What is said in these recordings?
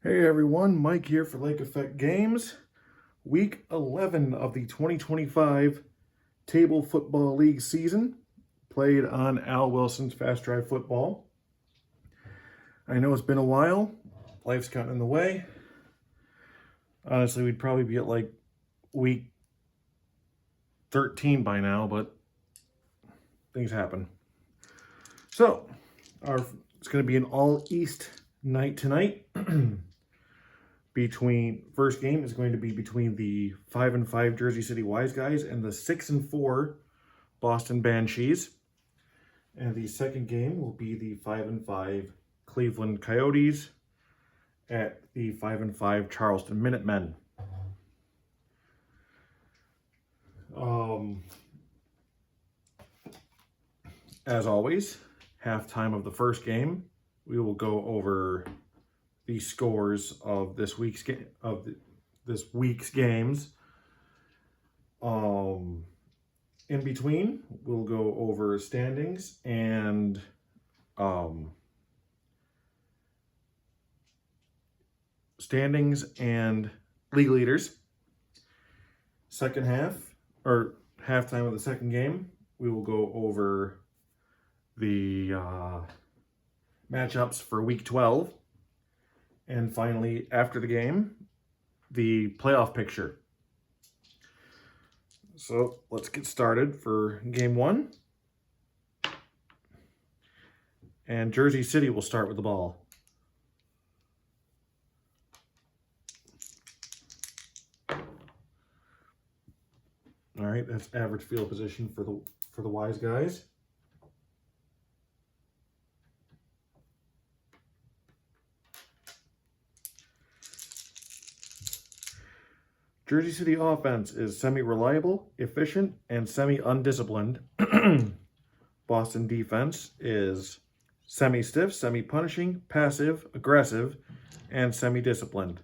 Hey everyone, Mike here for Lake Effect Games. Week 11 of the 2025 Table Football League season, played on Al Wilson's Fast Drive Football. I know it's been a while, life's gotten in the way. Honestly, we'd probably be at like week 13 by now, but things happen. So, it's going to be an all-East night tonight. First game is going to be between the 5-5 Jersey City Wiseguys and the 6-4 Boston Banshees. And the second game will be the 5-5 Cleveland Coyotes at the 5-5 Charleston Minutemen. As always, halftime of the first game, we will go over the scores of this week's games. In between, we'll go over standings and league leaders. Second half, or halftime of the second game, we will go over the matchups for week 12. And finally, after the game, the playoff picture. So let's get started for game one. And Jersey City will start with the ball. All right, that's average field position for the Wiseguys. Jersey City offense is semi-reliable, efficient, and semi-undisciplined. Boston defense is semi-stiff, semi-punishing, passive, aggressive, and semi-disciplined.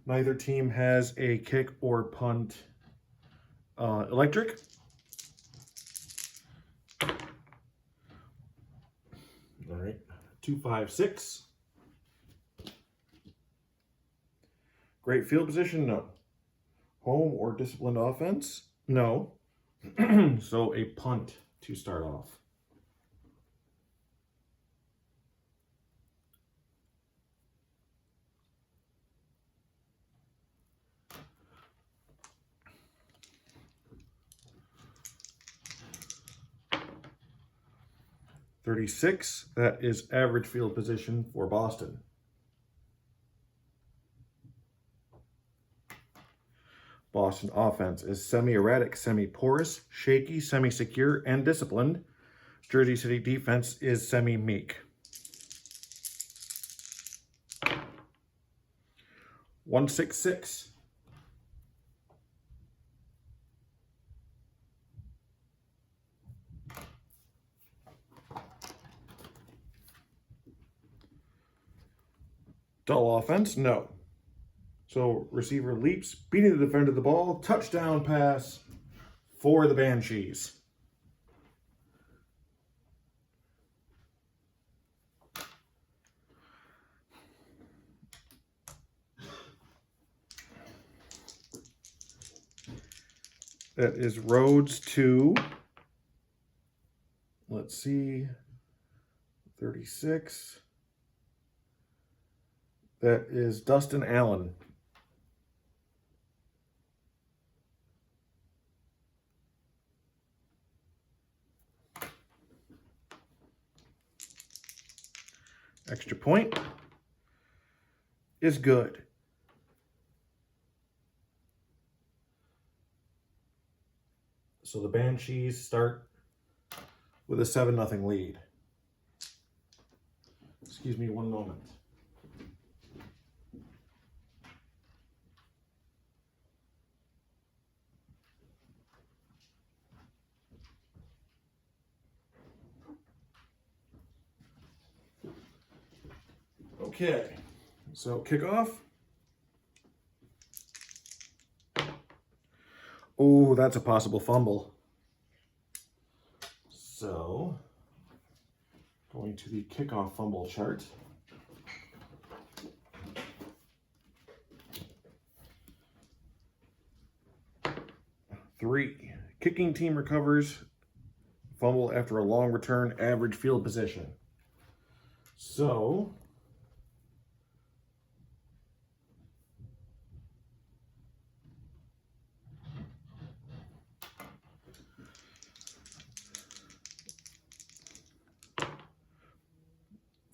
Neither team has a kick or punt electric. All right, 2-5-6. Great field position? No. Home or disciplined offense? No. So a punt to start off. .36, that is average field position for Boston. Boston offense is semi-erratic, semi-porous, shaky, semi-secure, and disciplined. Jersey City defense is semi-meek. 1-6-6. Dull offense? No. So receiver leaps, beating the defender the ball, touchdown pass for the Banshees. That is Rhodes to, let's see, 36. That is Dustin Allen. Extra point is good. So the Banshees start with a 7-0 lead. Excuse me one moment. Okay, so kickoff. Oh, that's a possible fumble. So, going to the kickoff fumble chart. 3. Kicking team recovers. Fumble after a long return. Average field position. So,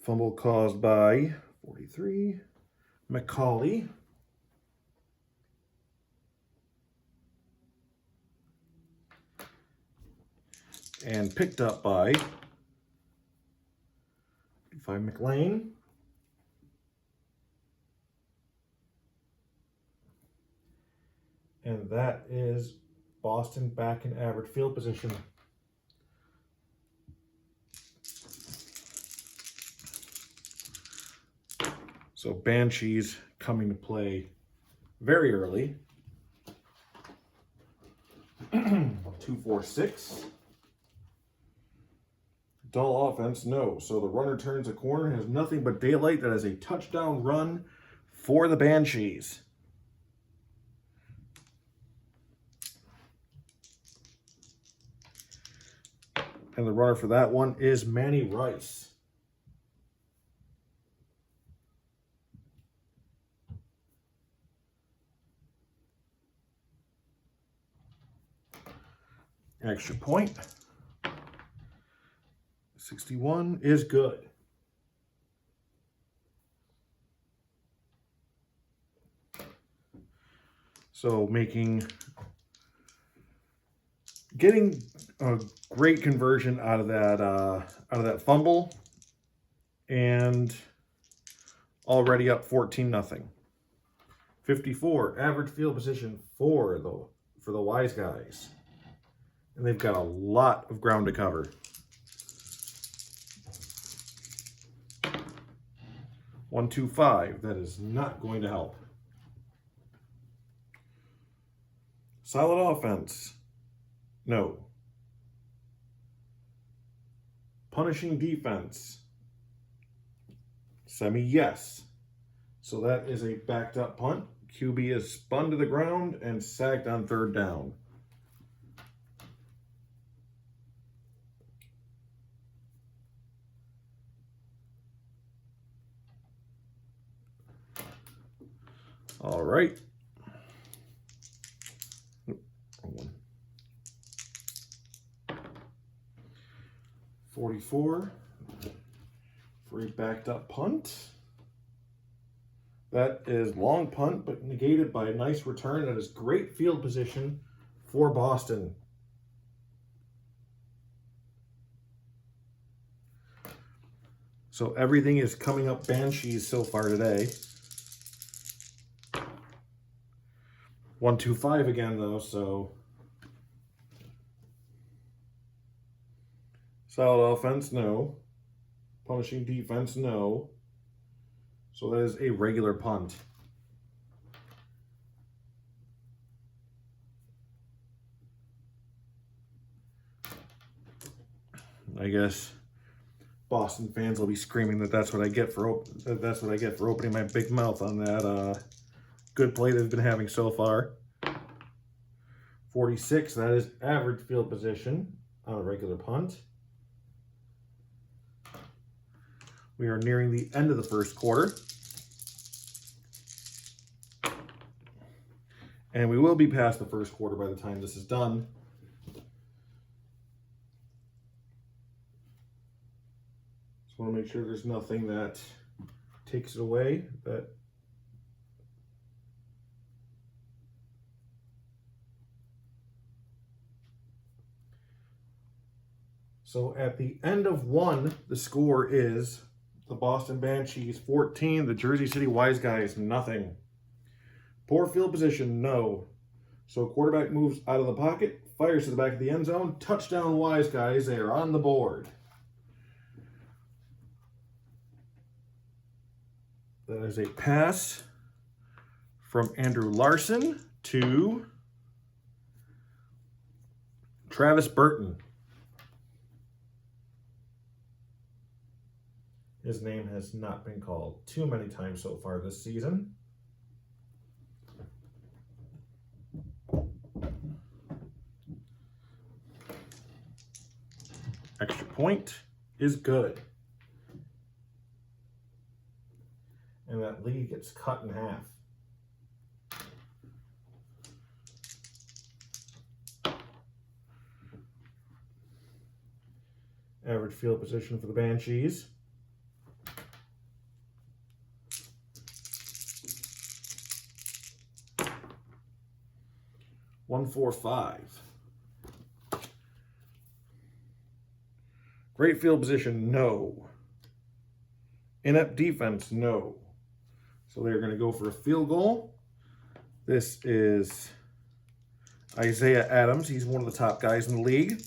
fumble caused by 43, McCauley. And picked up by 55, McLean. And that is Boston back in average field position. So Banshees coming to play very early. 2-4-6. Dull offense, no. So the runner turns a corner, has nothing but daylight. That is a touchdown run for the Banshees. And the runner for that one is Manny Rice. Extra point. 61 is good. So getting a great conversion out of that fumble, and already up 14-0. 54 average field position for the Wiseguys, and they've got a lot of ground to cover. 1-2-5. That is not going to help. Solid offense. No. Punishing defense. Semi, yes. So that is a backed up punt. QB is spun to the ground and sacked on 3rd down. All right. 44 for a backed up punt. That is long punt, but negated by a nice return. That is great field position for Boston. So everything is coming up Banshees so far today. 1-2-5 again, though, so solid offense, no. Punishing defense, no. So that is a regular punt. I guess Boston fans will be screaming that that's what I get for opening my big mouth on that good play they've been having so far. 46, that is average field position on a regular punt. We are nearing the end of the first quarter. And we will be past the first quarter by the time this is done. Just want to make sure there's nothing that takes it away. So at the end of 1, the score is the Boston Banshees 14, the Jersey City Wiseguys nothing. Poor field position, no. So quarterback moves out of the pocket, fires to the back of the end zone, touchdown Wiseguys, they are on the board. That is a pass from Andrew Larson to Travis Burton. His name has not been called too many times so far this season. point is good. And that lead gets cut in half. Average field position for the Banshees. .145. Great field position, no. Inept defense, no. So they're going to go for a field goal. This is Isaiah Adams. He's one of the top guys in the league.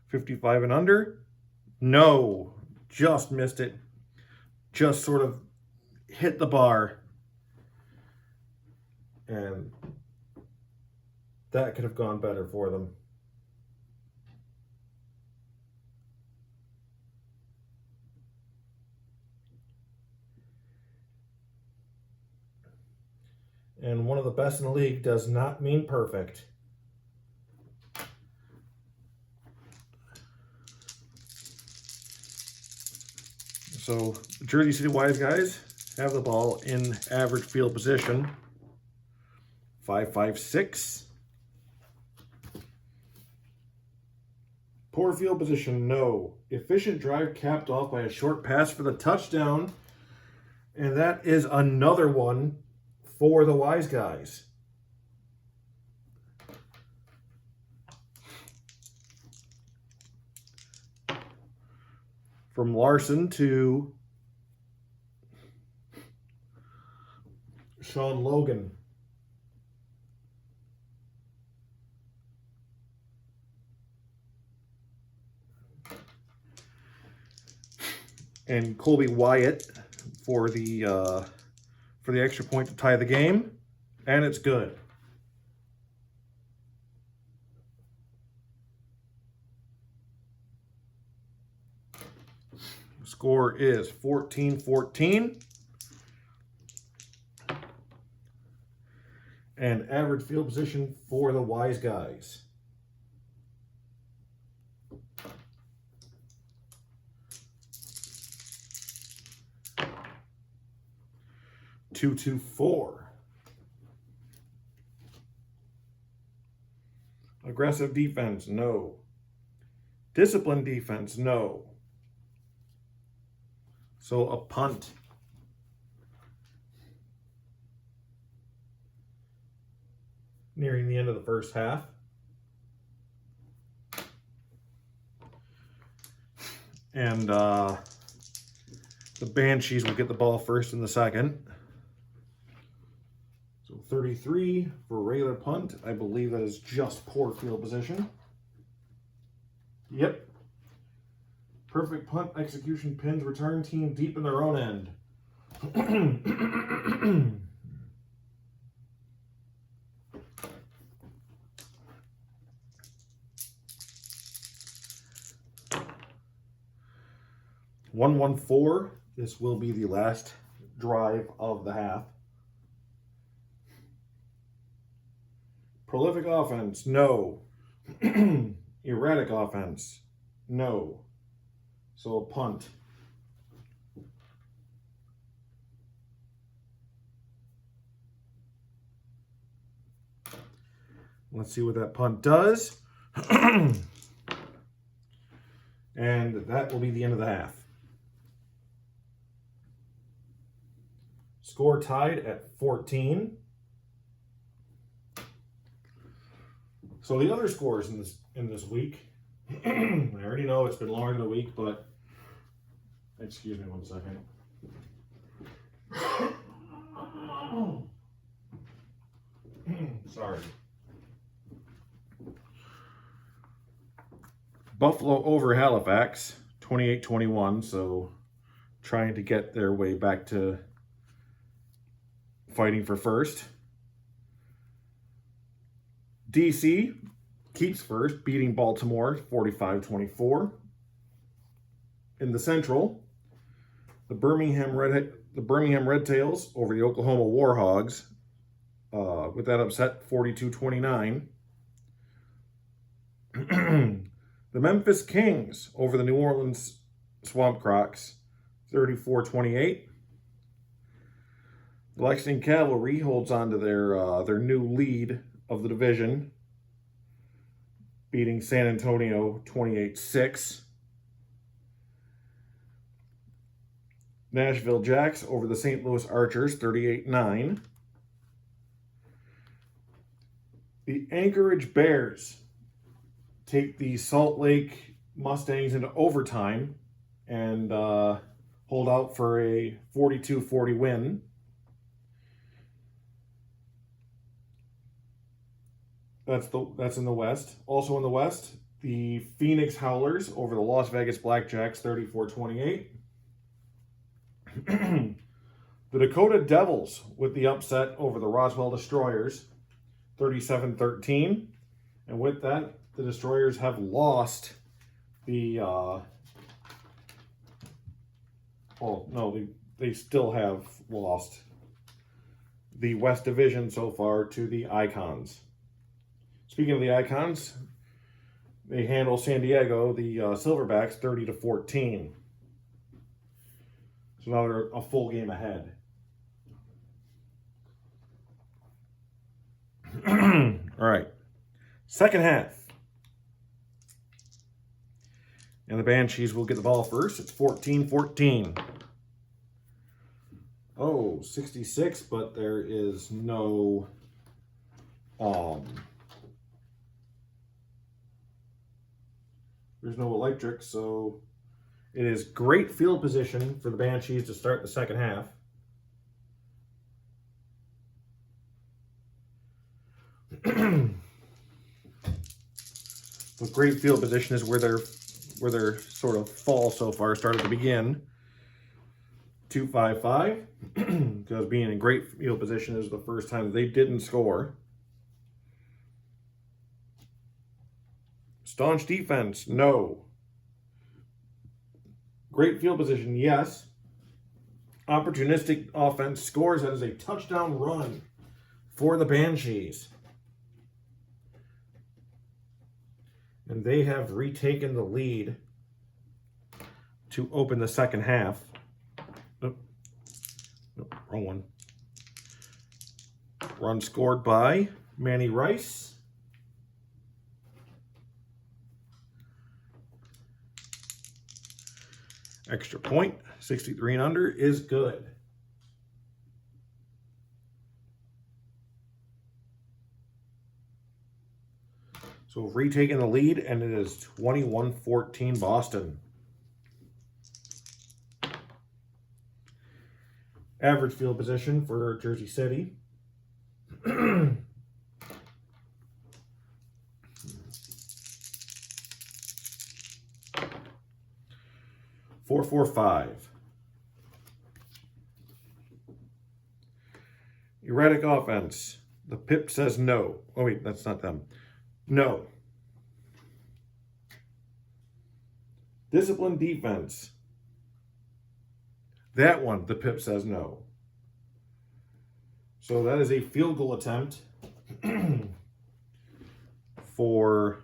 55 and under. No. Just missed it. Just sort of hit the bar. And that could have gone better for them. And one of the best in the league does not mean perfect. So, the Jersey City Wiseguys have the ball in average field position. 5-5-6. Poor field position, no. Efficient drive capped off by a short pass for the touchdown. And that is another one for the Wiseguys. From Larson to Sean Logan. And Colby Wyatt for the extra point to tie the game, and it's good. The score is 14-14. And average field position for the Wiseguys. .224. Aggressive defense, no. Disciplined defense, no. So a punt. Nearing the end of the first half. And the Banshees will get the ball first in the second. So 33 for a regular punt. I believe that is just poor field position. Yep. Perfect punt execution pins return team deep in their own end. .114. This will be the last drive of the half. Prolific offense, no. Erratic offense, no. So a punt. Let's see what that punt does. And that will be the end of the half. Score tied at 14. So the other scores in this week, I already know it's been longer than a week, but excuse me 1 second. Sorry. Buffalo over Halifax, 28-21, so trying to get their way back to fighting for first. DC keeps first, beating Baltimore 45-24. In the Central, the Birmingham Red Tails over the Oklahoma Warhogs with that upset 42-29. The The Memphis Kings over the New Orleans Swamp Crocs, 34-28. The Lexington Cavalry holds on to their new lead of the division, beating San Antonio 28-6. Nashville Jacks over the St. Louis Archers, 38-9. The Anchorage Bears take the Salt Lake Mustangs into overtime and hold out for a 42-40 win. That's in the West. Also in the West, the Phoenix Howlers over the Las Vegas Blackjacks, 34-28. The Dakota Devils with the upset over the Roswell Destroyers, 37-13. And with that, the Destroyers have lost the... they still have lost the West Division so far to the Icons. Speaking of the Icons, they handle San Diego, the Silverbacks, 30-14. So now they're a full game ahead. All right. Second half. And the Banshees will get the ball first. It's 14-14. Oh, 66, but there is no... There's no electric, so it is great field position for the Banshees to start the second half. But great field position is where their sort of fall so far started to begin. 2-5-5, because being in great field position is the first time they didn't score. Staunch defense, no. Great field position, yes. Opportunistic offense scores. That is a touchdown run for the Banshees. And they have retaken the lead to open the second half. Nope, wrong one. Run scored by Manny Rice. Extra point, 63 and under is good. So retaking the lead, and it is 21-14 Boston. Average field position for Jersey City. 4-4-5. Erratic offense. The pip says no. Oh wait, that's not them. No. Disciplined defense. That one, the pip says no. So that is a field goal attempt for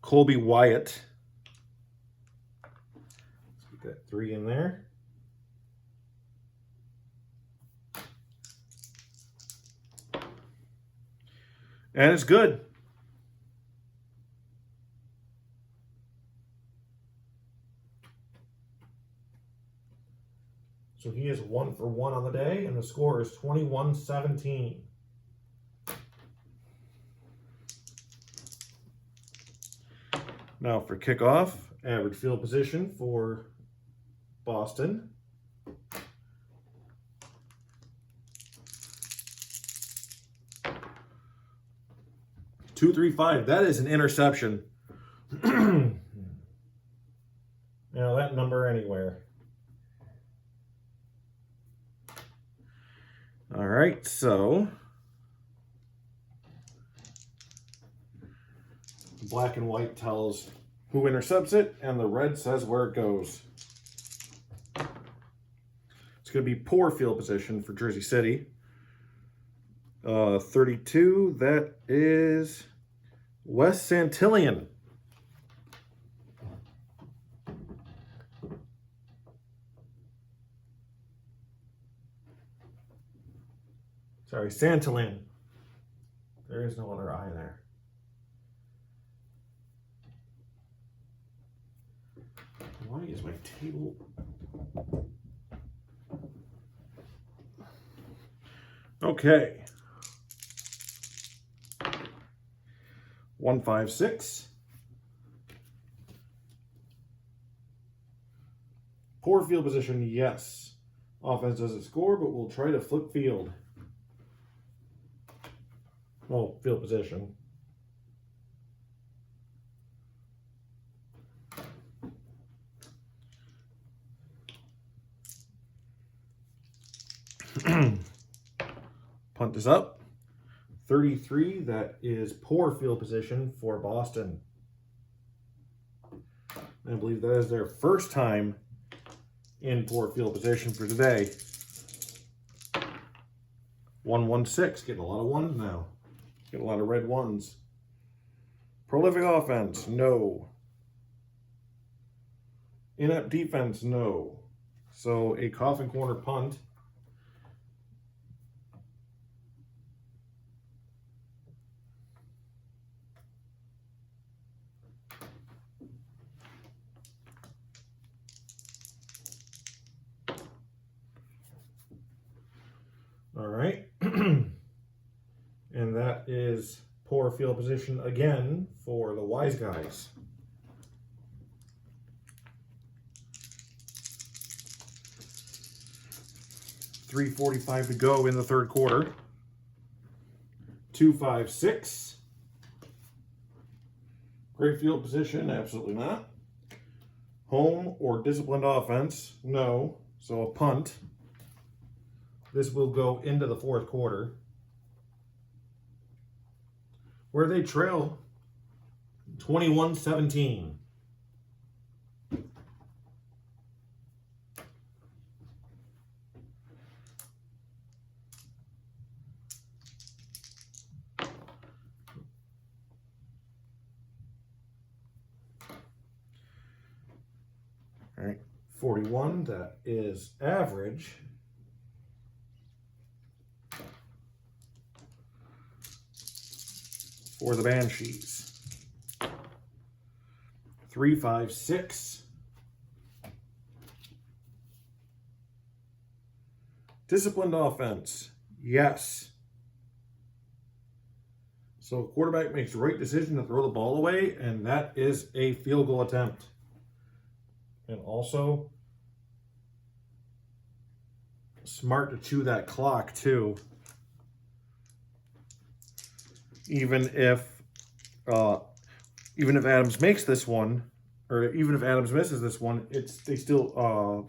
Colby Wyatt. Let's get that 3 in there. And it's good. So he is 1 for 1 on the day, and the score is 21-17. Now for kickoff, average field position for Boston. .235. That is an interception. Now that number anywhere. All right, so black and white tells who intercepts it, and the red says where it goes. It's going to be poor field position for Jersey City. 32, that is Wes Santillan. Sorry, Santolin. There is no other I there. Why is my table... Okay. 156. Poor field position, yes. Offense doesn't score, but we'll try to flip field. Well, field position. Punt is up. 33, that is poor field position for Boston. I believe that is their first time in poor field position for today. 116, getting a lot of ones now. Getting a lot of red ones. Prolific offense, no. Inept defense, no. So a coffin corner punt. All right. And that is poor field position again for the Wiseguys. .345 to go in the third quarter. 256. Great field position, absolutely not. Home or disciplined offense, no. So a punt. This will go into the fourth quarter, where they trail 21-17. All right, 41, that is average. For the Banshees. 356. Disciplined offense, yes. So quarterback makes the right decision to throw the ball away, and that is a field goal attempt. And also, smart to chew that clock too. Even if Adams makes this one, or even if Adams misses this one, the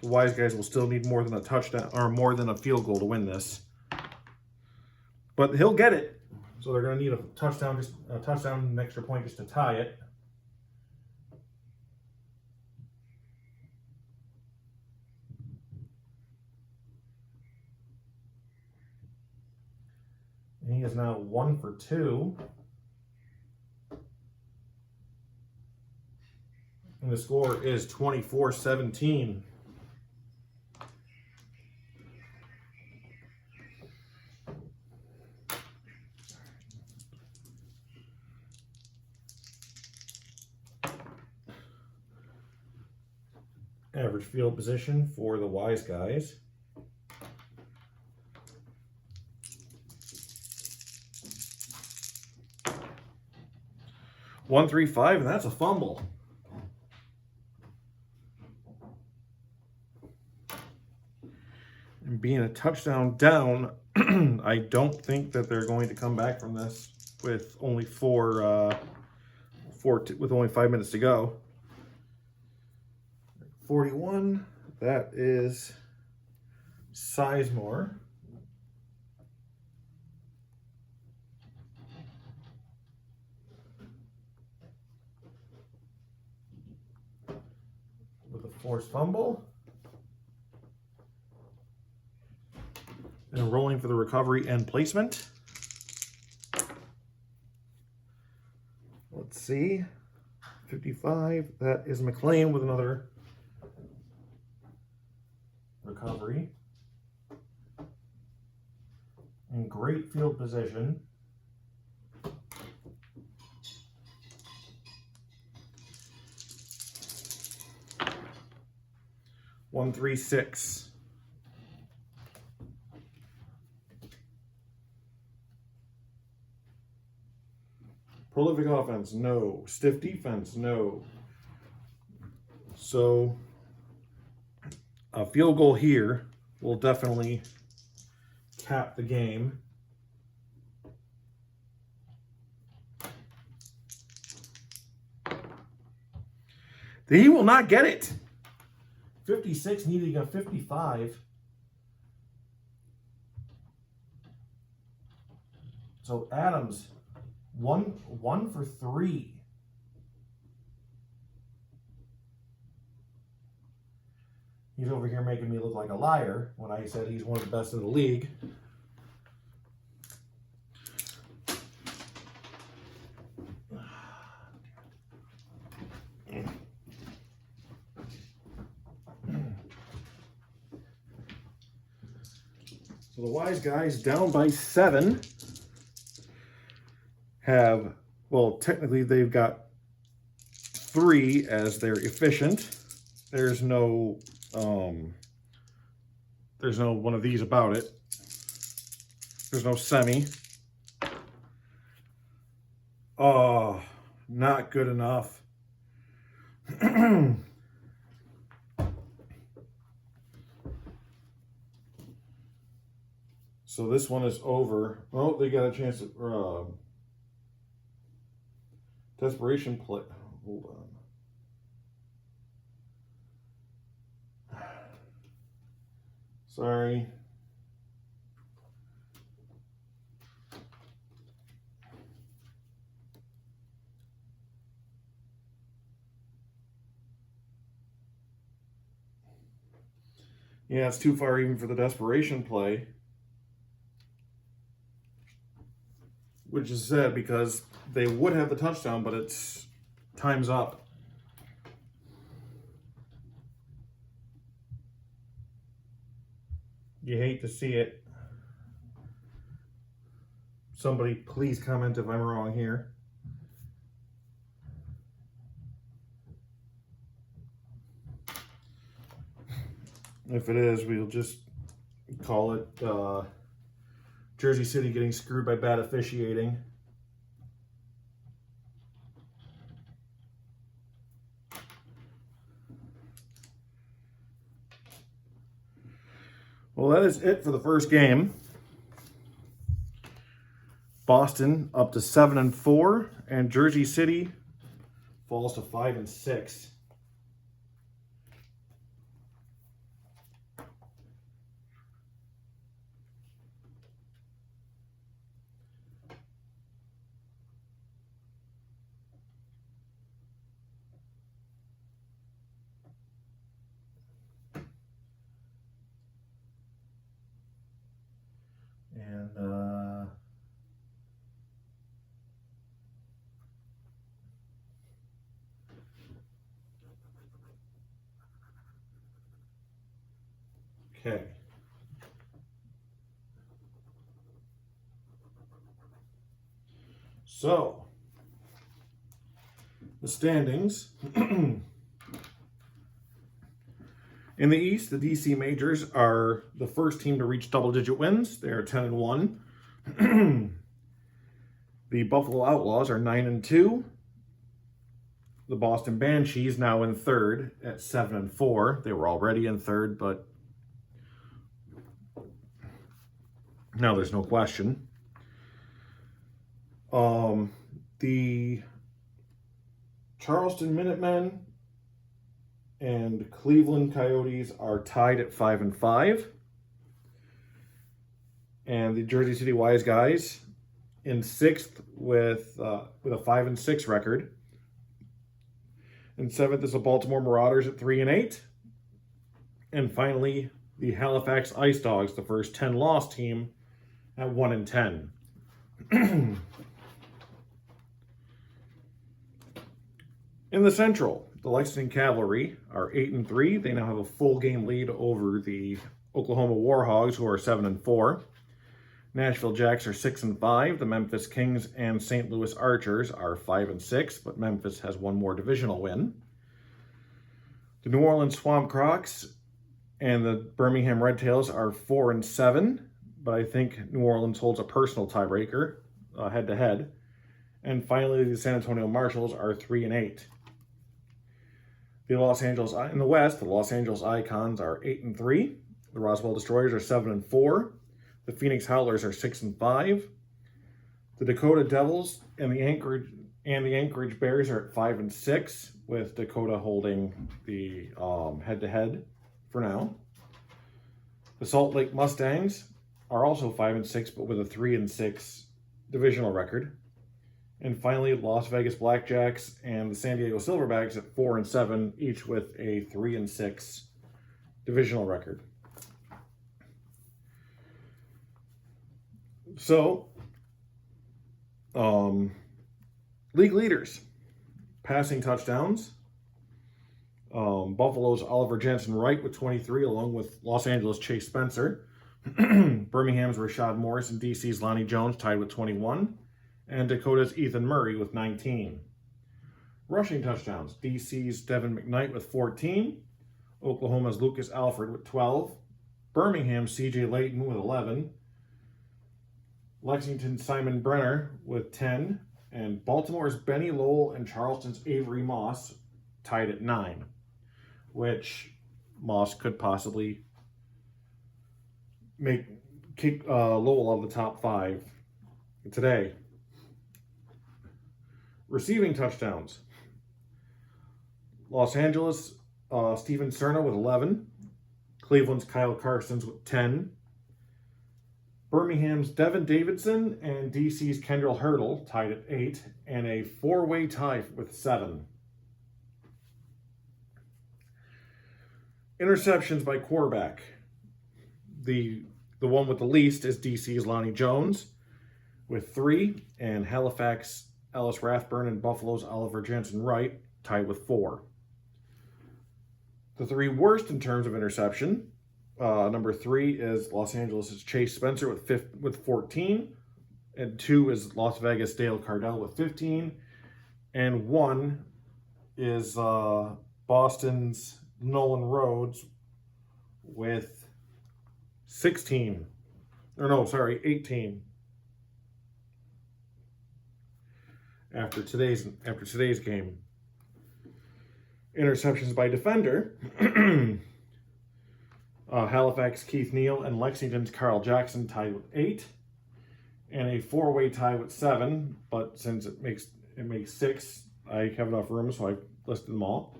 Wiseguys will still need more than a touchdown or more than a field goal to win this. But he'll get it, so they're going to need a touchdown, an extra point just to tie it. And he is now 1 for 2. And the score is 24-17. Average field position for the Wiseguys. .135, and that's a fumble. And being a touchdown down, I don't think that they're going to come back from this with only with only 5 minutes to go. 41, that is Sizemore. With a forced fumble. And rolling for the recovery and placement. Let's see. 55, that is McLean with another recovery. And great field position. One, 3, 6. Prolific offense, no. Stiff defense, no. So a field goal here will definitely cap the game. He will not get it. 56 needing a 55. So Adams, one for 3. He's over here making me look like a liar when I said he's one of the best in the league. So the Wiseguys, down by 7, have, well, technically they've got 3 as they're efficient. There's no one of these about it. There's no semi. Oh, not good enough. So this one is over. Oh, they got a chance to desperation play. Hold on. Sorry. Yeah, it's too far even for the desperation play. Which is sad because they would have the touchdown, but it's time's up. You hate to see it. Somebody please comment if I'm wrong here. If it is, we'll just call it Jersey City getting screwed by bad officiating. Well, that is it for the first game. Boston up to 7-4, and Jersey City falls to 5-6. Okay. So, the standings. In the East, the DC Majors are the first team to reach double-digit wins. They are 10-1. The Buffalo Outlaws are 9-2. The Boston Banshees now in third at 7-4. They were already in third, but now there's no question. The Charleston Minutemen and Cleveland Coyotes are tied at 5-5. And the Jersey City Wiseguys in 6th with a 5-6 record. In 7th is the Baltimore Marauders at 3-8. And finally, the Halifax Ice Dogs, the first 10-loss team, at 1-10. In the Central, the Lexington Cavalry are 8-3. They now have a full game lead over the Oklahoma Warhogs, who are 7-4. Nashville Jacks are 6-5. The Memphis Kings and St. Louis Archers are 5-6, but Memphis has one more divisional win. The New Orleans Swamp Crocs and the Birmingham Red Tails are 4-7, but I think New Orleans holds a personal tiebreaker head-to-head. And finally, the San Antonio Marshals are 3-8. In the West, the Los Angeles Icons are 8-3. The Roswell Destroyers are 7-4. The Phoenix Howlers are 6-5. The Dakota Devils and the Anchorage Bears are at 5-6, with Dakota holding the head-to-head for now. The Salt Lake Mustangs are also 5-6, but with a 3-6 divisional record. And finally, Las Vegas Blackjacks and the San Diego Silverbacks at 4-7, each with a 3-6 divisional record. So, league leaders, passing touchdowns. Buffalo's Oliver Jensen-Wright with 23, along with Los Angeles' Chase Spencer. Birmingham's Rashad Morris and DC's Lonnie Jones tied with 21. And Dakota's Ethan Murray with 19. Rushing touchdowns, DC's Devin McKnight with 14. Oklahoma's Lucas Alfred with 12. Birmingham's CJ Layton with 11. Lexington's Simon Brenner with 10. And Baltimore's Benny Lowell and Charleston's Avery Moss tied at 9, which Moss could possibly kick Lowell out of the top 5 today. Receiving touchdowns, Los Angeles, Steven Cerna with 11. Cleveland's Kyle Carson's with 10. Birmingham's Devin Davidson and DC's Kendall Hurdle tied at 8, and a 4-way tie with 7. Interceptions by quarterback. The one with the least is DC's Lonnie Jones with 3, and Halifax Ellis Rathburn and Buffalo's Oliver Jensen-Wright tied with 4. The 3 worst in terms of interception. Number 3 is Los Angeles' Chase Spencer with 14. And 2 is Las Vegas' Dale Cardell with 15. And 1 is Boston's Nolan Rhodes with 18. After today's game. Interceptions by defender. Halifax Keith Neal and Lexington's Carl Jackson tied with 8, and a 4-way tie with 7. But since it makes 6, I have enough room, so I listed them all.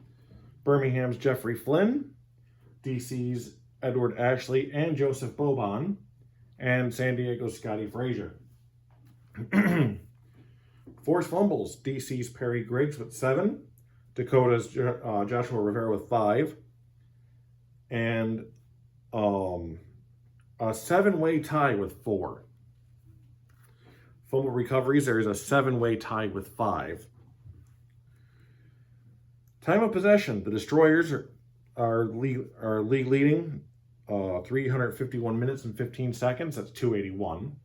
Birmingham's Jeffrey Flynn, DC's Edward Ashley and Joseph Boban, and San Diego's Scotty Frazier. Forced fumbles, DC's Perry Griggs with 7, Dakota's Joshua Rivera with 5, and a 7-way tie with 4. Fumble recoveries, there is a 7-way tie with 5. Time of possession, the Destroyers are league leading 351 minutes and 15 seconds, that's 281.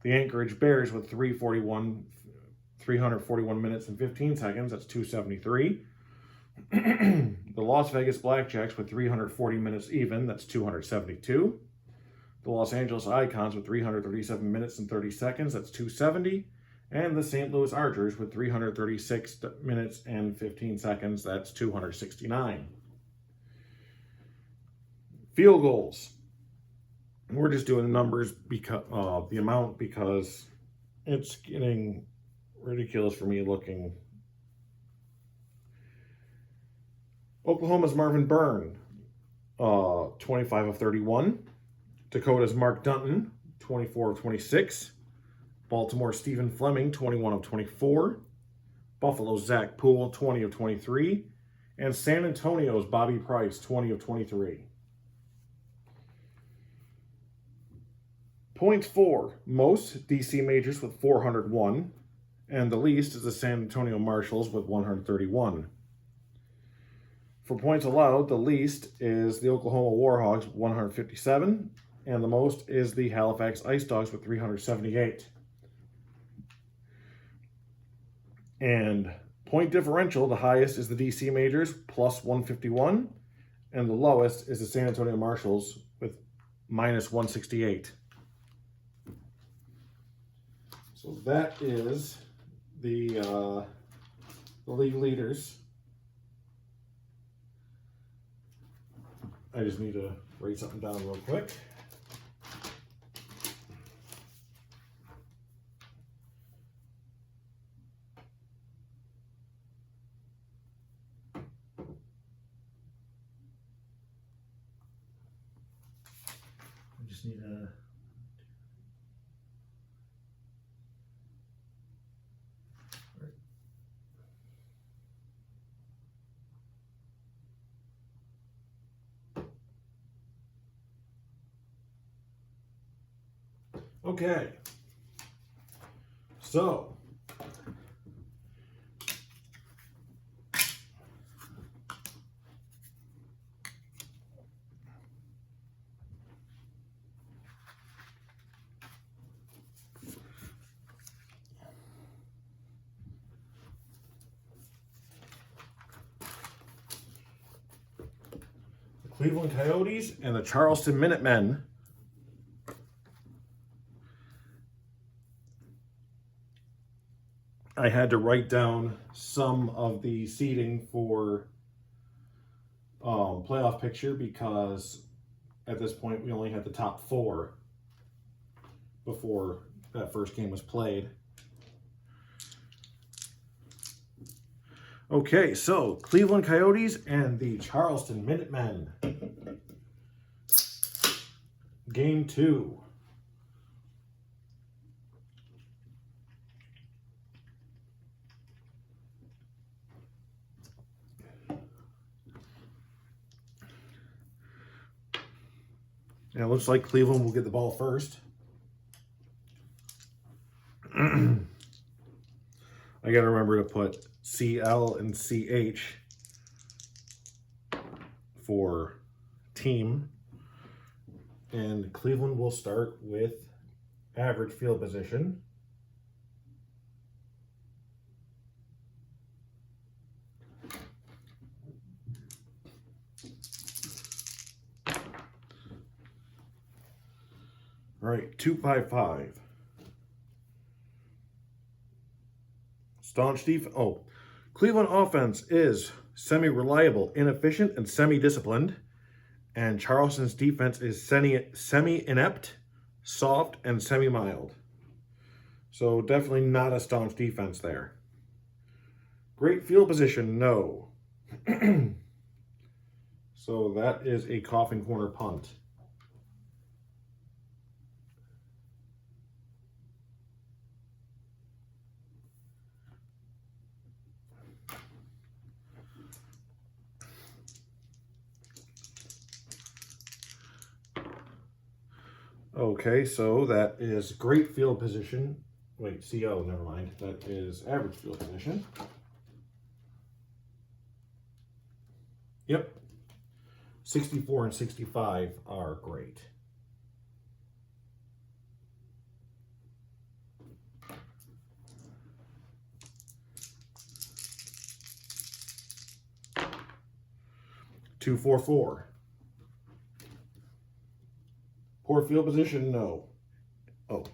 The Anchorage Bears with 341 minutes and 15 seconds, that's 273. The Las Vegas Blackjacks with 340 minutes even, that's 272. The Los Angeles Icons with 337 minutes and 30 seconds, that's 270. And the St. Louis Archers with 336 minutes and 15 seconds, that's 269. Field goals. We're just doing the numbers because the amount, because it's getting ridiculous for me looking. Oklahoma's Marvin Byrne, 25 of 31. Dakota's Mark Dunton, 24 of 26. Baltimore's Stephen Fleming, 21 of 24. Buffalo's Zach Poole, 20 of 23. And San Antonio's Bobby Price, 20 of 23. Points for most, DC Majors with 401. And the least is the San Antonio Marshals with 131. For points allowed, the least is the Oklahoma Warhogs, 157. and the most is the Halifax Ice Dogs with 378. And point differential, the highest is the DC Majors, plus 151, and the lowest is the San Antonio Marshals with minus 168. So that is the league leaders. I just need to write something down real quick. I just need to... Okay, so the Cleveland Coyotes and the Charleston Minutemen I had to write down some of the seeding for playoff picture because at this point we only had the top 4 before that first game was played. Okay, so Cleveland Coyotes and the Charleston Minutemen. Game 2. And it looks like Cleveland will get the ball first. I got to remember to put CL and CH for team. And Cleveland will start with average field position. All right, 255. Staunch defense. Oh, Cleveland offense is semi-reliable, inefficient, and semi-disciplined. And Charleston's defense is semi-inept, soft, and semi-mild. So definitely not a staunch defense there. Great field position, no. So that is a coffin corner punt. Okay, so that is great field position. Wait, CO, never mind. That is average field position. Yep. 64 and 65 are great. Two, 4, 4. Poor field position, no. Oh.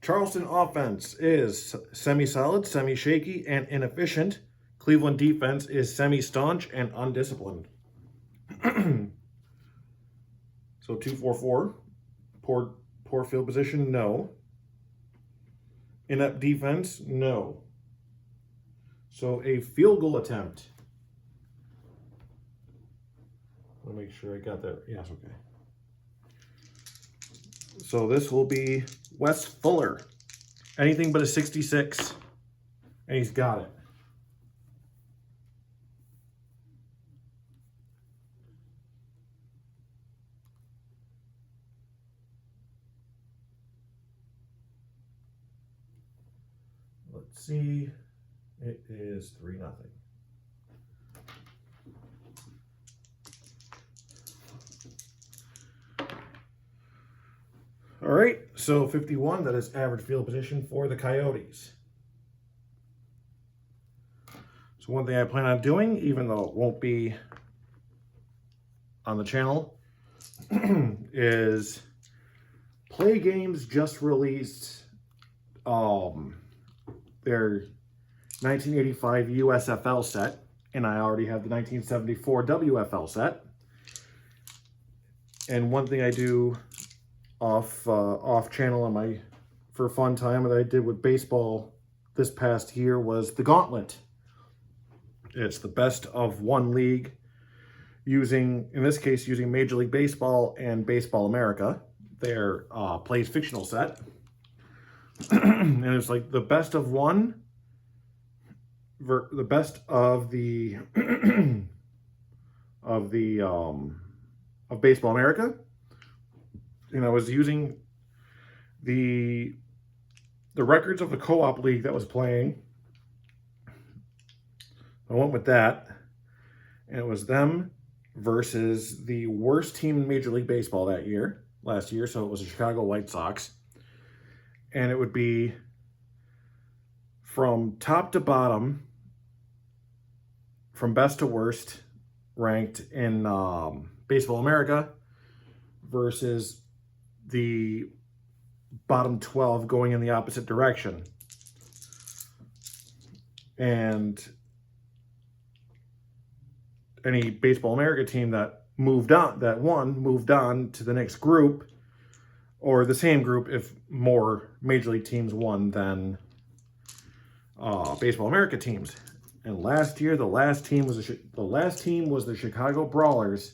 Charleston offense is semi-solid, semi-shaky, and inefficient. Cleveland defense is semi-staunch and undisciplined. So 2, 4, 4. Poor field position, no. Inept defense, no. So a field goal attempt. Let me make sure I got that. Yes, okay. So this will be Wes Fuller. Anything but a 66. And he's got it. Let's see. It is 3-0. All right, so 51, that is average field position for the Coyotes. So one thing I plan on doing, even though it won't be on the channel, is Play Games just released their 1985 USFL set, and I already have the 1974 WFL set. And one thing I do off channel on my for fun time that I did with baseball this past year was the Gauntlet. It's the best of one league using, in this case, using Major League Baseball and Baseball America, their Plays fictional set. And it's like the best of one, the best of the of Baseball America. And I was using the records of the co-op league that was playing. I went with that, and it was them versus the worst team in Major League Baseball last year, so it was the Chicago White Sox. And it would be from top to bottom, from best to worst, ranked in Baseball America versus the bottom 12 going in the opposite direction. And any Baseball America team that moved on to the next group, or the same group if more Major League teams won than Baseball America teams. And last year, the last team was the Chicago Brawlers,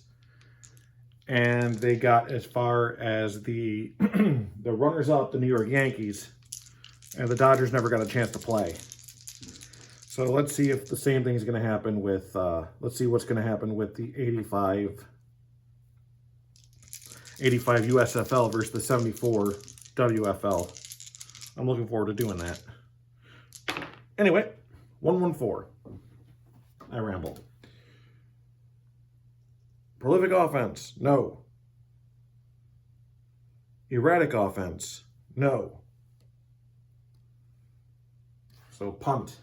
and they got as far as the the runners-up, the New York Yankees, and the Dodgers never got a chance to play. So let's see if the same thing is going to happen with, let's see what's going to happen with the 85 USFL versus the 74 WFL. I'm looking forward to doing that. Anyway, 114. I rambled. Prolific offense, no. Erratic offense, no. So punt.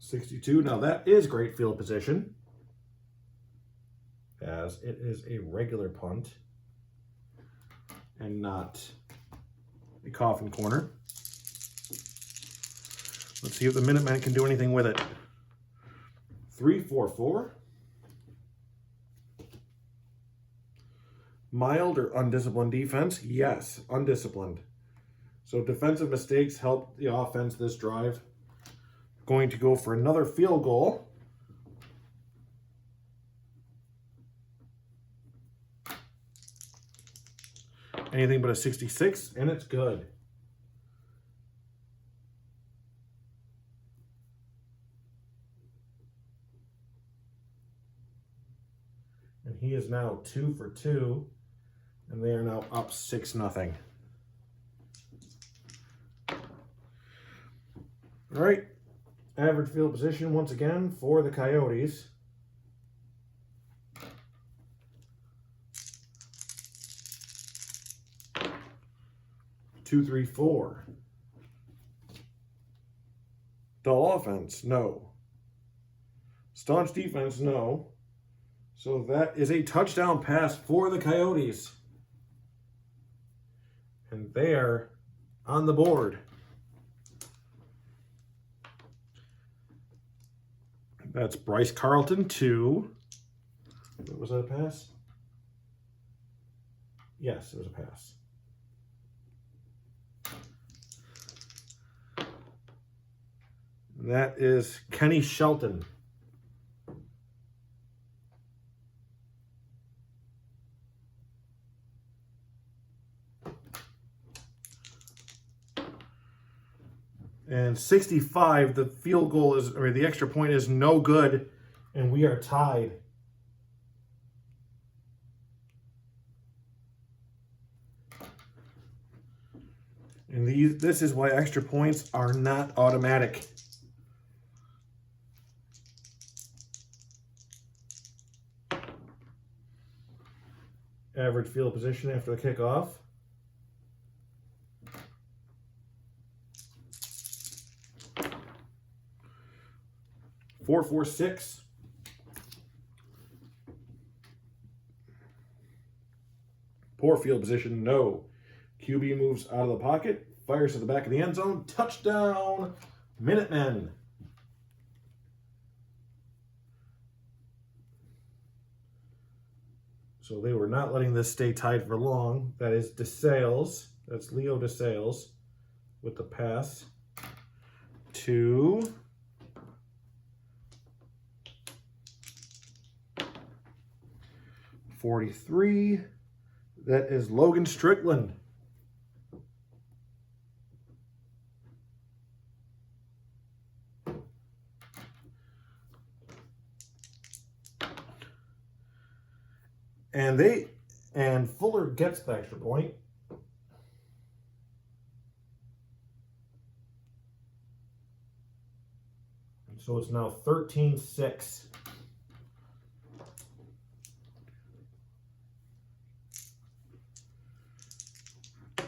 .62. Now that is great field position, as it is a regular punt and not a coffin corner. Let's see if the Minutemen can do anything with it. 3-4-4. Mild or undisciplined defense? Yes, undisciplined. So defensive mistakes help the offense this drive. Going to go for another field goal. Anything but a 66, and it's good. And he is now 2 for 2, and they are now up 6-0. All right. Average field position once again for the Coyotes. Two, 3, 4. Dull offense, no. Staunch defense, no. So that is a touchdown pass for the Coyotes. And they are on the board. That's Bryce Carlton to, was that a pass? Yes, it was a pass. That is Kenny Shelton. And 65, the field goal is, or the extra point is no good, and we are tied. And this is why extra points are not automatic. Average field position after the kickoff. .446. Poor field position, no. QB moves out of the pocket, fires to the back of the end zone. Touchdown, Minutemen. So they were not letting this stay tied for long. That is DeSales. That's Leo DeSales with the pass to .43. That is Logan Strickland. And Fuller gets the extra point. So it's now 13-6.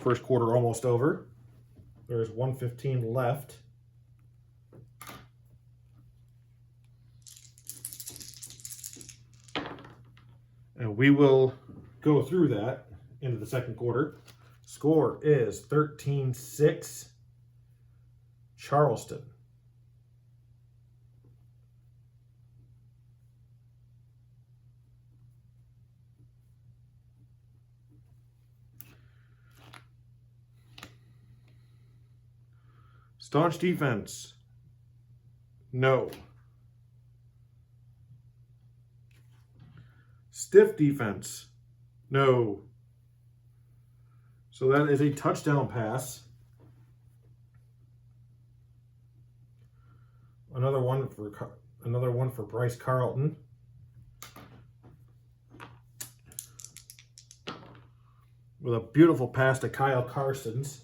First quarter almost over. There's 1:15 left. And we will go through that into the second quarter. Score is 13-6, Charleston. Staunch defense, no. Stiff defense, no. So that is a touchdown pass. Another one for Bryce Carlton. With a beautiful pass to Kyle Carsons.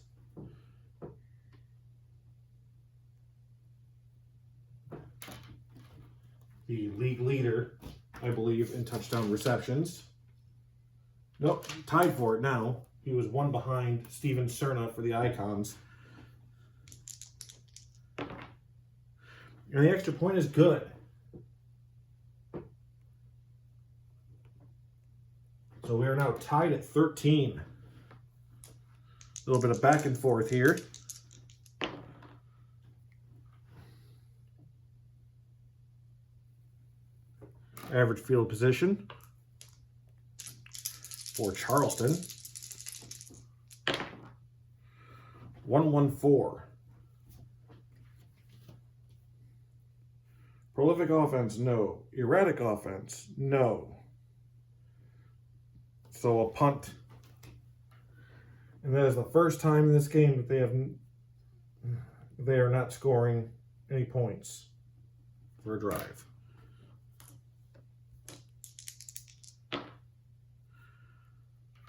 The league leader, I believe, in touchdown receptions. Nope, tied for it now. He was one behind Steven Cerna for the Icons. And the extra point is good. So we are now tied at 13. A little bit of back and forth here. Average field position for Charleston, 114. Prolific offense, no. Erratic offense, no. So a punt. And that is the first time in this game that they are not scoring any points for a drive.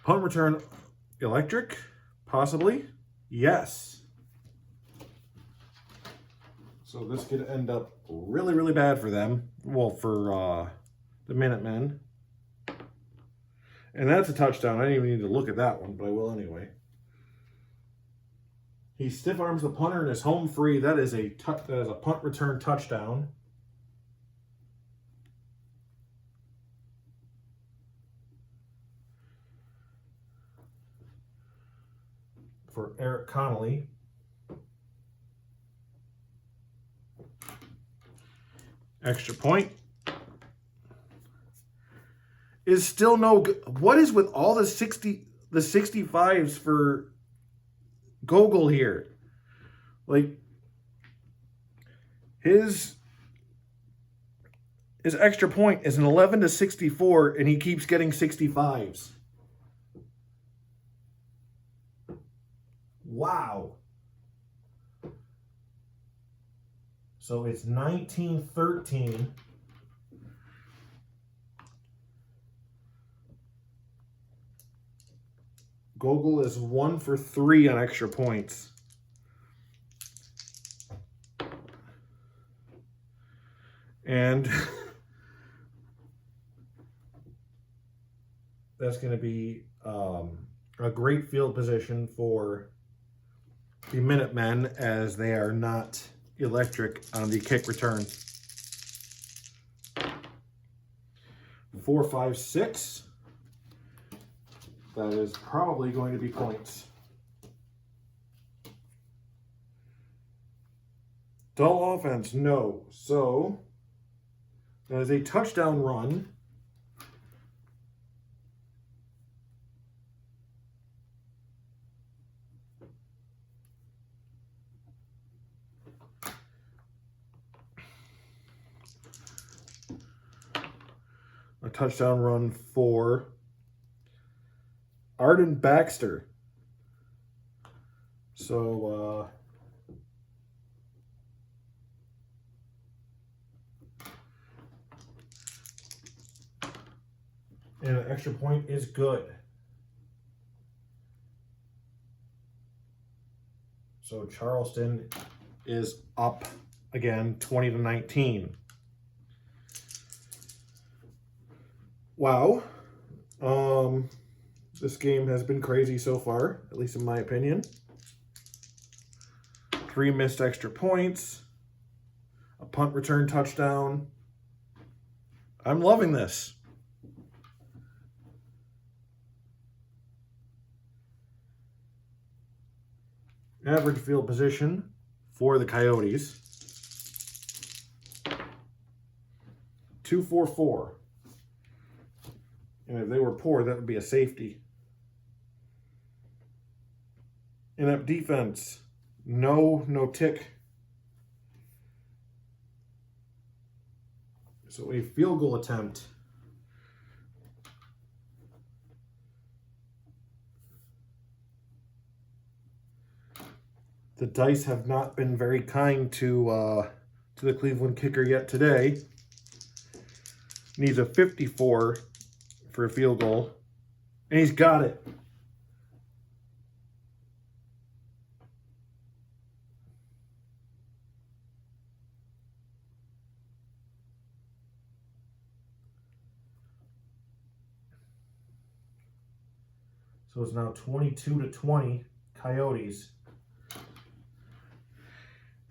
Punt return electric? Possibly. Yes. So this could end up really, really bad for them. Well, for the Minutemen. And that's a touchdown. I didn't even need to look at that one, but I will anyway. He stiff arms the punter and is home free. That is a punt return touchdown. For Eric Connolly. Extra point. Is still no good. What is with all the 65s for Gogol here? Like, his extra point is an 11-64 and he keeps getting 65s. Wow. So it's 19-13. Gogol is 1 for 3 on extra points. And that's going to be a great field position for the Minutemen, as they are not electric on the kick return. 4, 5, 6. That is probably going to be points. Dull offense, no. So that is a touchdown run. A touchdown run for Arden Baxter. So, and an extra point is good. So Charleston is up again, 20-19. Wow. This game has been crazy so far, at least in my opinion. 3 missed extra points, a punt return touchdown. I'm loving this. Average field position for the Coyotes, 2-4-4. And if they were poor, that would be a safety. Inept defense, no tick. So a field goal attempt. The dice have not been very kind to the Cleveland kicker yet today. Needs a 54 for a field goal, and he's got it. So it's now 22-20 Coyotes.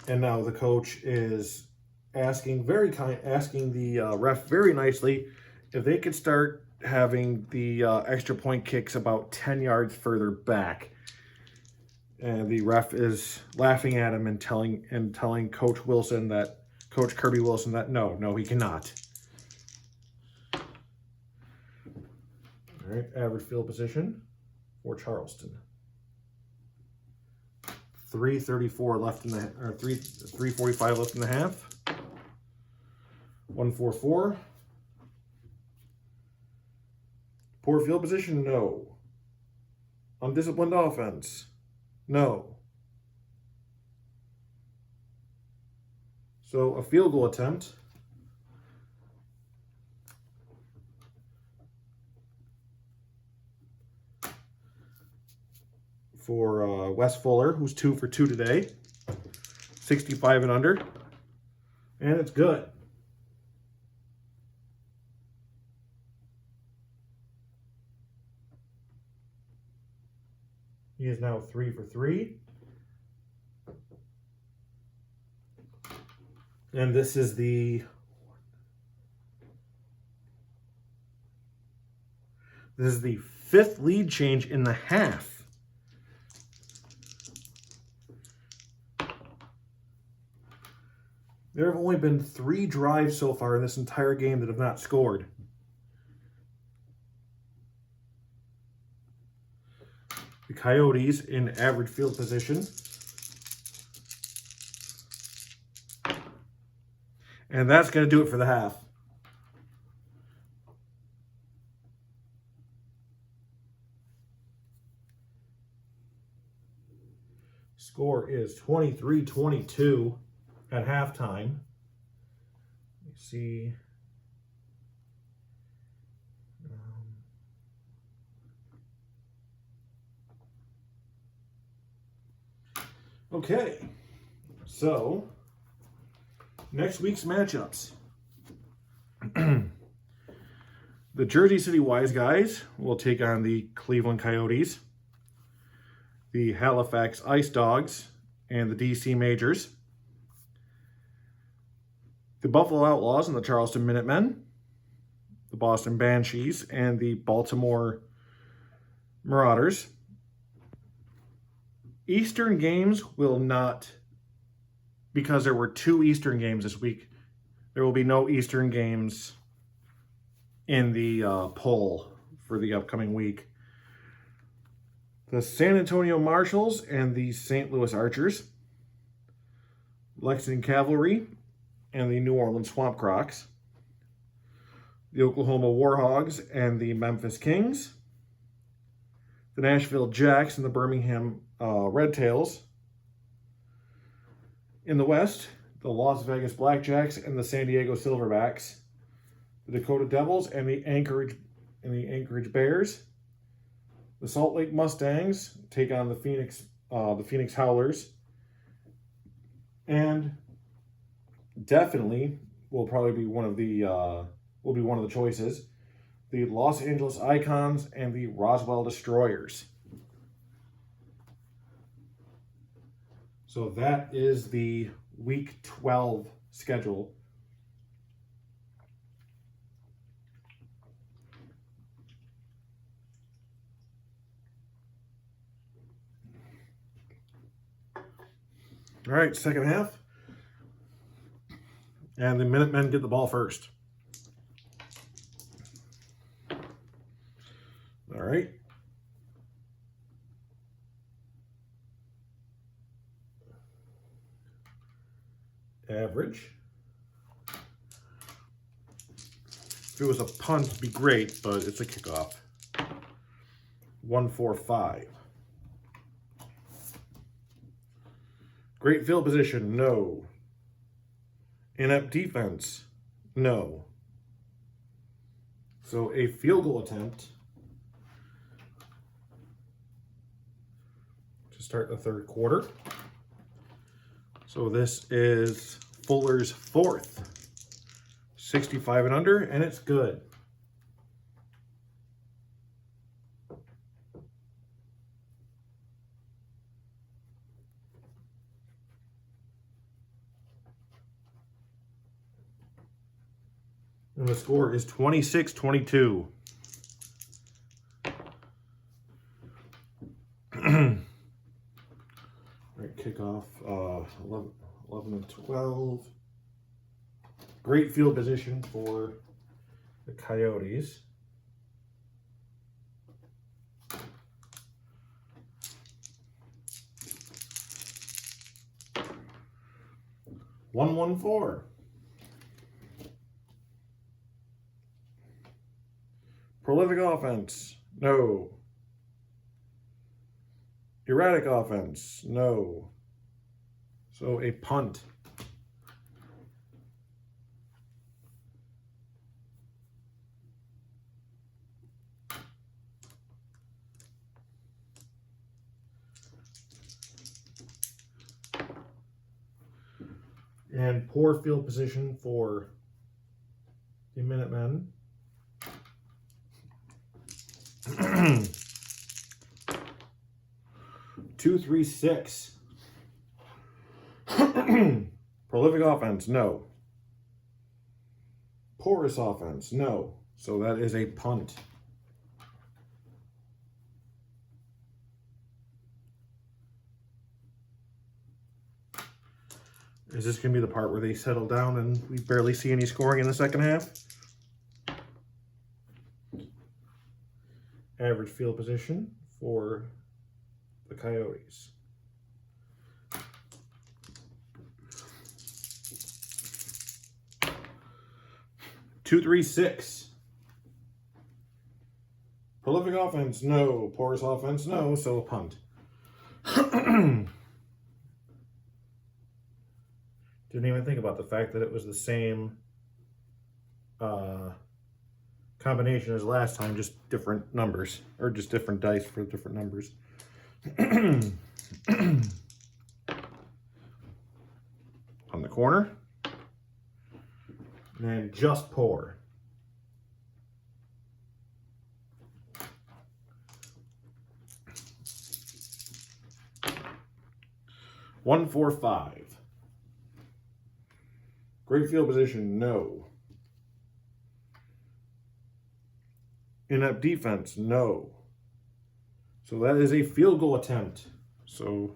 And now the coach is asking the ref very nicely if they could start having the extra point kicks about 10 yards further back. And the ref is laughing at him and telling Coach Kirby Wilson that no, he cannot. All right, average field position for Charleston. 3:34 left in the, or 3:45 left in the half. 1-4-4. Poor field position, no. Undisciplined offense, no. So a field goal attempt. For Wes Fuller, who's 2 for 2 today. 65 and under. And it's good. He is now 3 for 3. And this is the fifth lead change in the half. There have only been 3 drives so far in this entire game that have not scored. The Coyotes in average field position. And that's going to do it for the half. Score is 23-22 at halftime. You see, Okay, so next week's matchups. The Jersey City Wiseguys will take on the Cleveland Coyotes, the Halifax Ice Dogs, and the DC Majors, the Buffalo Outlaws and the Charleston Minutemen, the Boston Banshees, and the Baltimore Marauders. Eastern games will not, because there were 2 Eastern games this week, there will be no Eastern games in the poll for the upcoming week. The San Antonio Marshals and the St. Louis Archers, Lexington Cavalry and the New Orleans Swamp Crocs, the Oklahoma Warhogs and the Memphis Kings, the Nashville Jacks and the Birmingham Red Tails. In the West, the Las Vegas Blackjacks and the San Diego Silverbacks, the Dakota Devils and the Anchorage Bears. The Salt Lake Mustangs take on the Phoenix Howlers, and definitely will probably be one of the choices, the Los Angeles Icons and the Roswell Destroyers. So that is the Week 12 schedule. All right, second half. And the Minutemen get the ball first. All right. Average. If it was a punt, it'd be great, but it's a kickoff. 145. Great field position, no. Inept defense, no. So a field goal attempt to start the third quarter. So this is Fuller's 4th. 65 and under, and it's good. And the score is 26-22. Right, kickoff 11 and 12. Great field position for the Coyotes. One 4. Prolific offense, no. Erratic offense, no. So a punt. And poor field position for the Minutemen. 2-3-6. Prolific offense, no. Porous offense, no. So that is a punt. Is this going to be the part where they settle down and we barely see any scoring in the second half? Average field position for the Coyotes. Two, 3, 6. Prolific offense, no. Porous offense, no. So a punt. Didn't even think about the fact that it was the same combination as last time, just different numbers, or just different dice for different numbers. corner. And just pour. One, 4, 5. Great field position, no. Inept defense, no. So that is a field goal attempt. So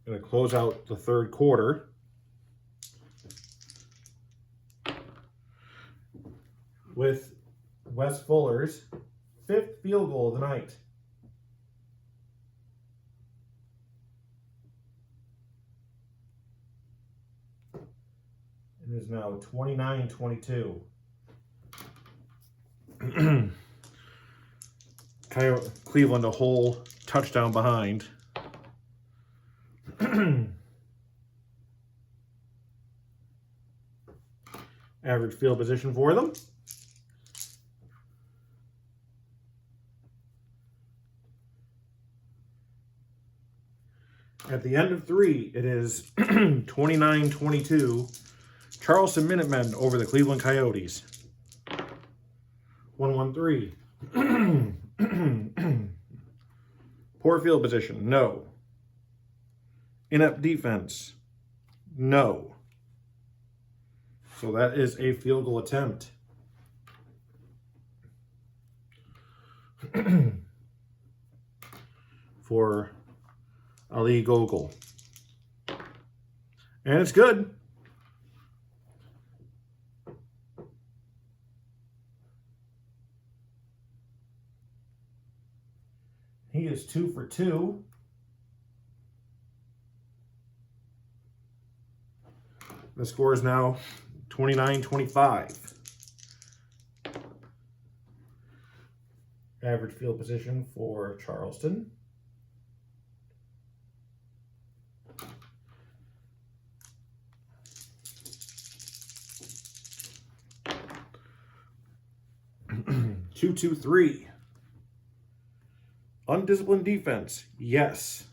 going to close out the third quarter with Wes Fuller's 5th field goal of the night. It is now 29-22. Cleveland a whole touchdown behind. Average field position for them. At the end of 3, it is 29-22. Charleston Minutemen over the Cleveland Coyotes. 1-1-3. Poor field position, no. Inept defense, no. So that is a field goal attempt. For Ali Gogol. And it's good. He is 2 for 2. The score is now 29-25. Average field position for Charleston. Two, 3. Undisciplined defense, yes.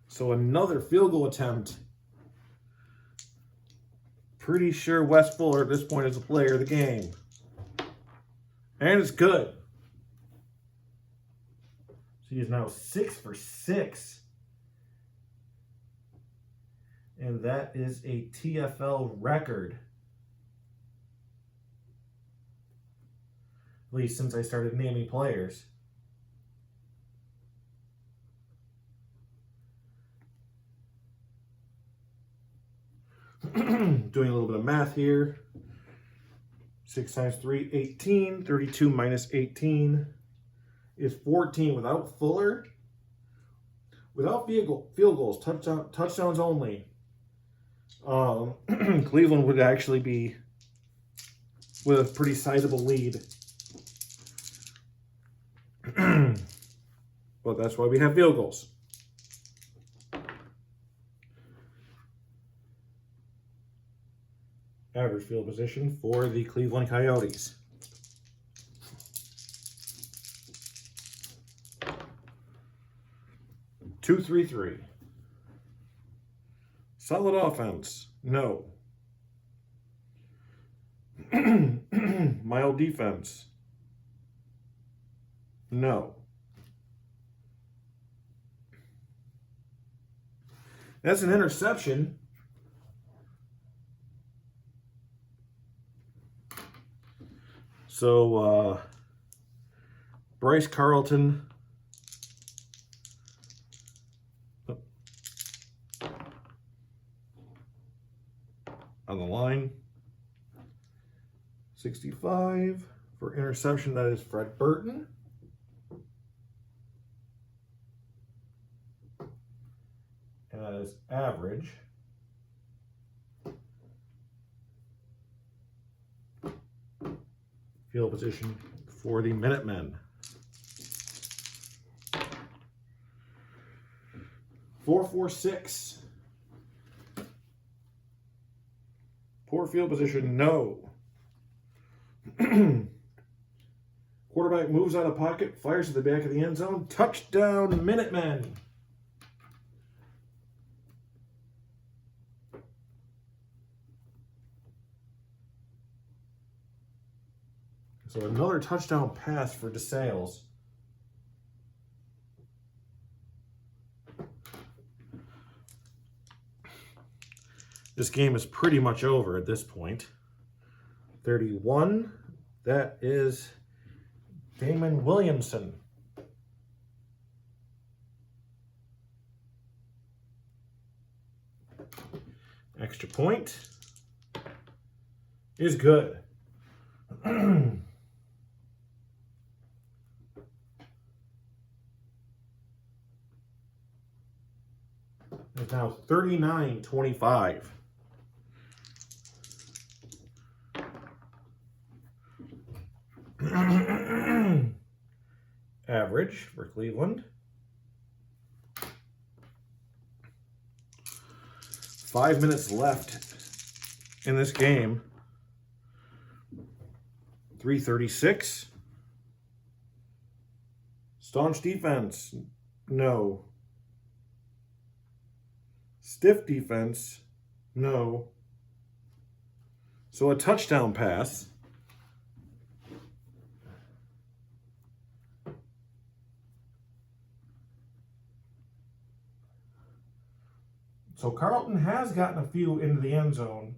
So another field goal attempt. Pretty sure Wes Fuller at this point is the player of the game. And it's good. So he is now 6 for 6. And that is a TFL record. At least since I started naming players. Doing a little bit of math here. 6 times 3, 18. 32 minus 18 is 14 without Fuller. Without field goals, touchdowns only. Cleveland would actually be with a pretty sizable lead. But that's why we have field goals. Average field position for the Cleveland Coyotes. Two, 3. Solid offense, no. Mild defense, no. That's an interception. So, Bryce Carlton on the line. 65 for interception. That is Fred Burton. And that is average. Field position for the Minutemen. 4-4-6. Poor field position, no. Quarterback moves out of pocket, fires to the back of the end zone. Touchdown, Minutemen. So another touchdown pass for DeSales. This game is pretty much over at this point. 31, that is Damon Williamson. Extra point is good. It's now 39-25. Average for Cleveland. 5 minutes left in this game. 3:36. Staunch defense. No. Stiff defense. No. So a touchdown pass. So Carlton has gotten a few into the end zone.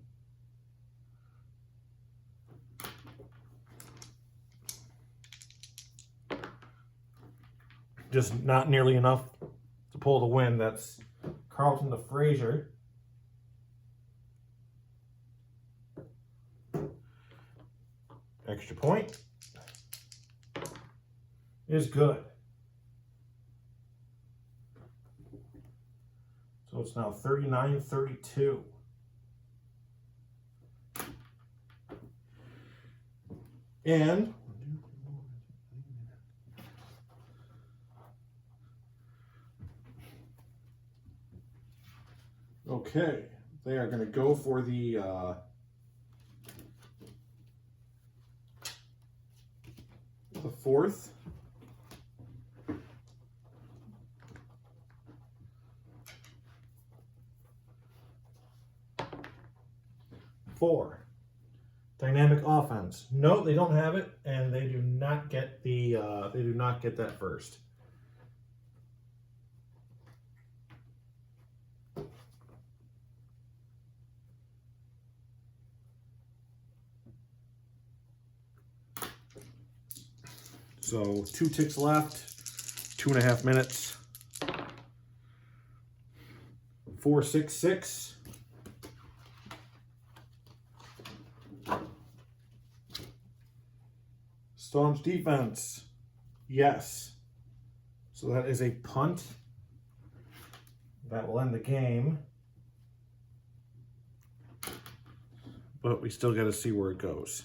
Just not nearly enough to pull the win. That's Carlton to Frazier. Extra point is good. So it's now 39-32. And okay, they are going to go for the fourth. Four. Dynamic offense. No, they don't have it, and they do not get the that first. So 2 ticks left, 2.5 minutes. 4-6-6. Staunch defense. Yes. So that is a punt. That will end the game. But we still got to see where it goes.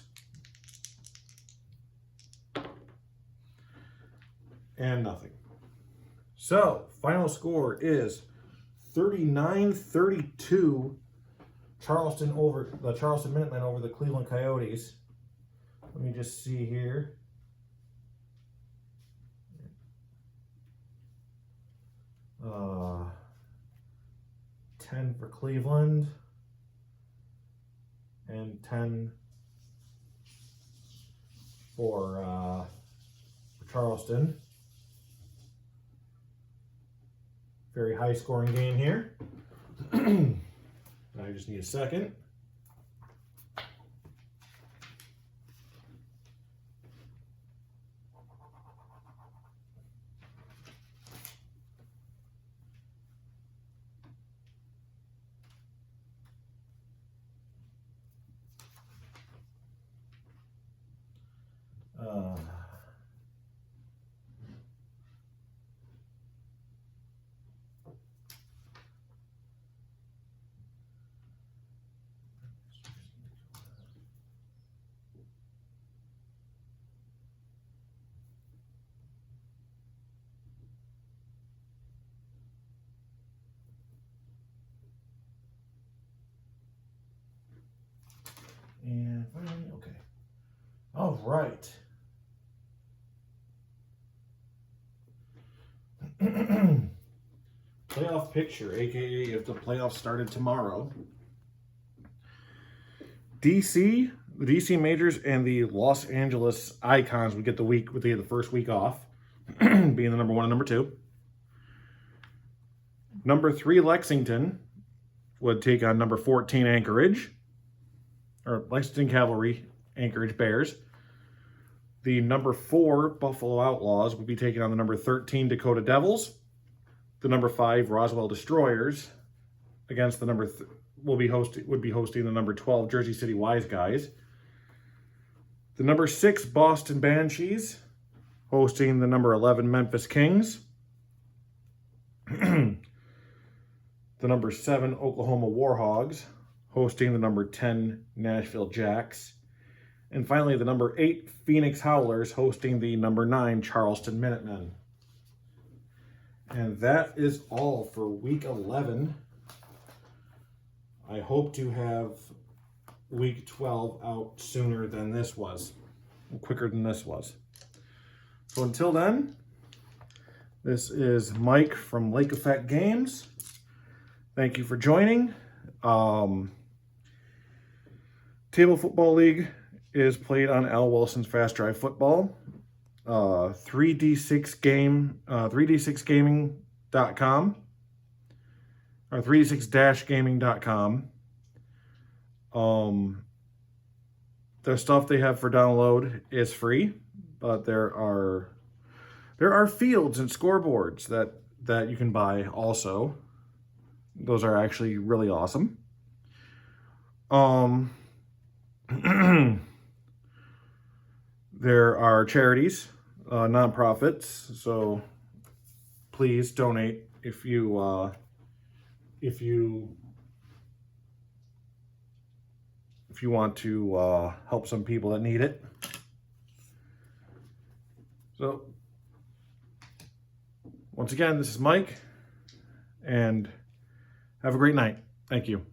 And nothing. So, final score is 39-32. Charleston Minutemen over the Cleveland Coyotes. Let me just see here. Uh, 10 for Cleveland and 10 for Charleston. Very high scoring game here. I just need a second. And finally, okay. All right. Playoff picture, aka if the playoffs started tomorrow. DC The DC Majors and the Los Angeles Icons would get the first week off, being the number 1 and number 2. Number 3 Lexington would take on number 14 Anchorage, or Lexington Cavalry, Anchorage Bears. The number 4 Buffalo Outlaws would be taking on the number 13 Dakota Devils. The number 5 Roswell Destroyers against the would be hosting the number 12 Jersey City Wiseguys. The number 6 Boston Banshees hosting the number 11 Memphis Kings. The number 7 Oklahoma Warhogs hosting the number 10 Nashville Jacks. And finally, the number 8 Phoenix Howlers hosting the number 9 Charleston Minutemen. And that is all for week 11. I hope to have week 12 out sooner than this was, quicker than this was. So until then, this is Mike from Lake Effect Games. Thank you for joining. Table Football League is played on Al Wilson's Fast Drive Football. 3d6gaming.com or 3d6-gaming.com. The stuff they have for download is free, but there are fields and scoreboards that you can buy also. Those are actually really awesome. There are charities, nonprofits, so please donate if you want to help some people that need it. So once again, this is Mike, and have a great night. Thank you.